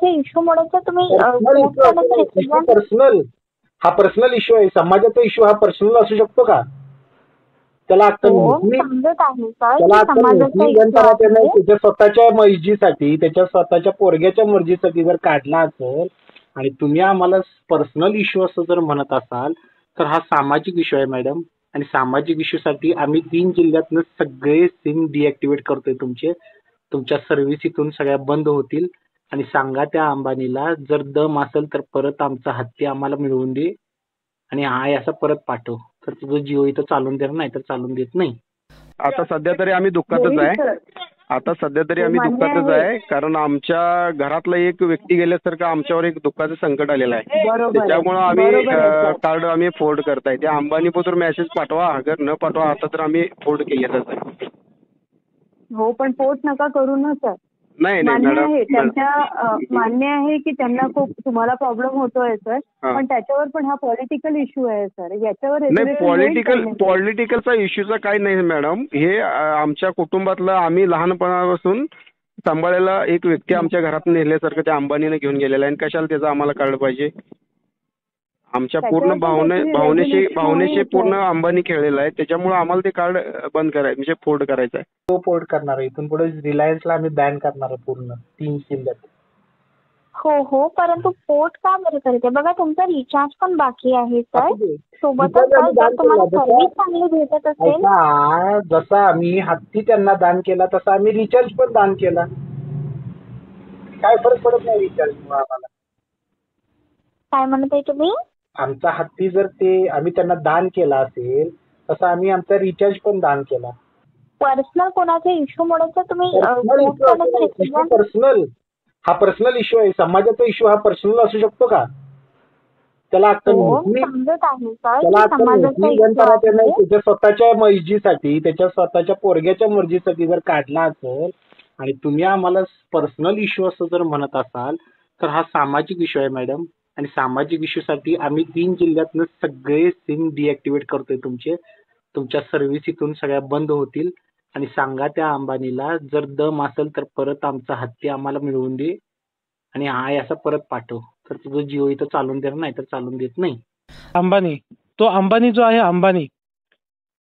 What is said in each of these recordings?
समाजाच्या इश्यूमुळे तुम्ही post करण्याचं represent- पर्सनल हा पर्सनल इश्यू आहे. समाजाचा इश्यू हा पर्सनल असू शकतो का? त्याला अक्कल हो, नाही. समजत आहे सर त्याला की अक्कल समाजाचा नाही. इश्यू आहे. त्याच्या स्वतःच्या मर्जीसाठी त्याच्या स्वतःच्या पोरग्याच्या मर्जीसाठी जर काढला असेल आणि तुम्ही आम्हाला पर्सनल इश्यू असं जर म्हणत असाल तर हा सामाजिक इश्यू आहे मॅडम. आणि सामाजिक इश्यूसाठी आम्ही 3 जिल्ह्यातनं सगळे सिम डिॲक्टिव्हेट करतोय तुमचे. तुमच्या सर्व्हिस इथून सगळ्या बंद होतील. आणि सांगा त्या अंबानीला जर दम असेल तर परत आमचा हत्ती आम्हाला मिळवून दे आणि आहे असं परत पाठव. तर तुझं जिओ इथं चालून देणार नाही तर चालून देत नाही. आता सध्या तरी आम्ही दुःखातच आहे. कारण आमच्या घरातला एक व्यक्ती गेल्यासारखं आमच्यावर एक दुःखाचं संकट आलेलं आहे. त्याच्यामुळे आम्ही कार्ड आम्ही फोल्ड करताय. त्या अंबानीबद्दल मेसेज पाठवा, अगर न पाठवा आता तर आम्ही फोल्ड केलेलंच आहे. हो, पण पोस्ट नका करू ना सर. नाही मान्य मॅडम, आहे त्यांच्या मान्य आहे की त्यांना खूप तुम्हाला प्रॉब्लेम होतोय सर. पण त्याच्यावर पण हा पॉलिटिकल इश्यू आहे सर. याच्यावर नाही, पॉलिटिकलचा इश्यूचा काही नाही मॅडम. हे आमच्या कुटुंबातलं आम्ही लहानपणापासून सांभाळलेला एक व्यक्ती आमच्या घरात नेल्यासारखं त्या अंबानीने घेऊन गेलेला आहे. आणि कशाला त्याचं आम्हाला कळलं पाहिजे? आमच्या पूर्ण भावनेशी पूर्ण अंबानी खेळलेला आहे. त्याच्यामुळे आम्हाला ते कार्ड बंद करायचं म्हणजे फोल्ड करायचं आहे. तो फोल्ड करणार आहे. इथून पुढे रिलायन्सला आम्ही बॅन करणार आहे पूर्ण 3 जिल्ह्यात. हो हो, परंतु पोर्ट का बरं करते? बघा तुमचा रिचार्ज पण बाकी आहे सर. सोबतच सर जर तुम्हाला सर्व्हिस चांगली भेटत असेल. जसा आम्ही हत्ती त्यांना दान केला तसा आम्ही रिचार्ज पण दान केला. काय फरक पडत नाही रिचार्ज आम्हाला. काय म्हणत आहे तुम्ही? आमचा हत्ती जर ते आम्ही त्यांना दान केला असेल तसं आम्ही आमचा रिचार्ज पण दान केला. पर्सनल कोणाच्या इश्यूमुळे तुम्ही post करण्याचं represent- पर्सनल हा पर्सनल इश्यू आहे. समाजाचा इश्यू हा पर्सनल असू शकतो का? त्याला अक्कल हो, नाही. समजत आहे सर त्याला की अक्कल समाजाचा नाही. इश्यू आहे. त्याच्या स्वतःच्या मर्जीसाठी त्याच्या स्वतःच्या पोरग्याच्या मर्जीसाठी जर काढला असेल आणि तुम्ही आम्हाला पर्सनल इश्यू असं जर म्हणत असाल तर हा सामाजिक इश्यू आहे मॅडम. आणि सामाजिक इश्यूसाठी आम्ही 3 जिल्ह्यातनं सगळे सिम डिॲक्टिव्हेट करतोय तुमचे. तुमच्या सर्व्हिस इथून सगळ्या बंद होतील. आणि सांगा त्या अंबानीला जर दम असेल तर परत आमचा हत्ती आम्हाला मिळवून दे आणि आहे असं परत पाठव. तर तुझं जिओ इथं चालून देणार नाही तर चालून देत नाही. अंबानी जो आहे अंबानी,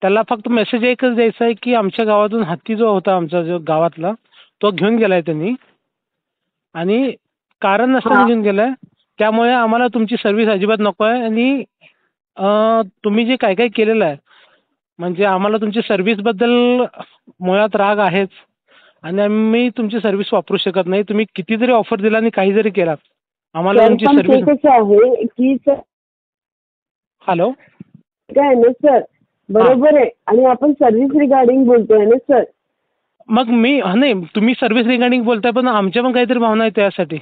त्याला फक्त मेसेज एकच द्यायचा आहे की आमच्या गावातून हत्ती जो होता आमचा जो गावातला तो घेऊन गेलाय त्यांनी. आणि कारण नसताना घेऊन गेलाय. त्यामुळे आम्हाला तुमची सर्व्हिस अजिबात नको आहे. आणि तुम्ही जे काय काय केलेलं आहे म्हणजे आम्हाला तुमची सर्व्हिसबद्दल मुळात राग आहेच. आणि आम्ही तुमची सर्व्हिस वापरू शकत नाही. तुम्ही किती जरी ऑफर दिला आणि काही जरी केलात आम्हाला तुमची सर्व्हिस आहे की सर. हॅलो, काय ना सर, बरोबर आहे. आणि आपण सर्व्हिस रिगार्डिंग बोलतोय ना सर. मग नाही, तुम्ही सर्व्हिस रिगार्डिंग बोलताय पण आमच्या पण काहीतरी भावना आहेत त्यासाठी.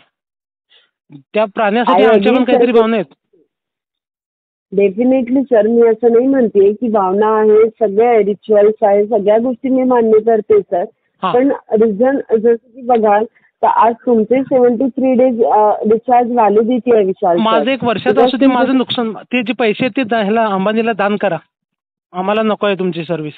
त्या प्राण्यासाठी आमच्या पण काहीतरी भावना आहेत. डेफिनेटली सर, मी असं नाही म्हणते की भावना आहे, सगळ्या रिच्युअल्स आहे, सगळ्या गोष्टी मी मान्य करते सर. पण रिझन जसं की बघाल तर आज तुमचे 73 डेज रिचार्ज व्हॅलिडिटी आहे विशाल. माझं 1 वर्षाचं असू दे, माझं नुकसान ते जे पैसे आहेत ते ह्याला अंबानीला दान करा. आम्हाला नको आहे तुमची सर्व्हिस.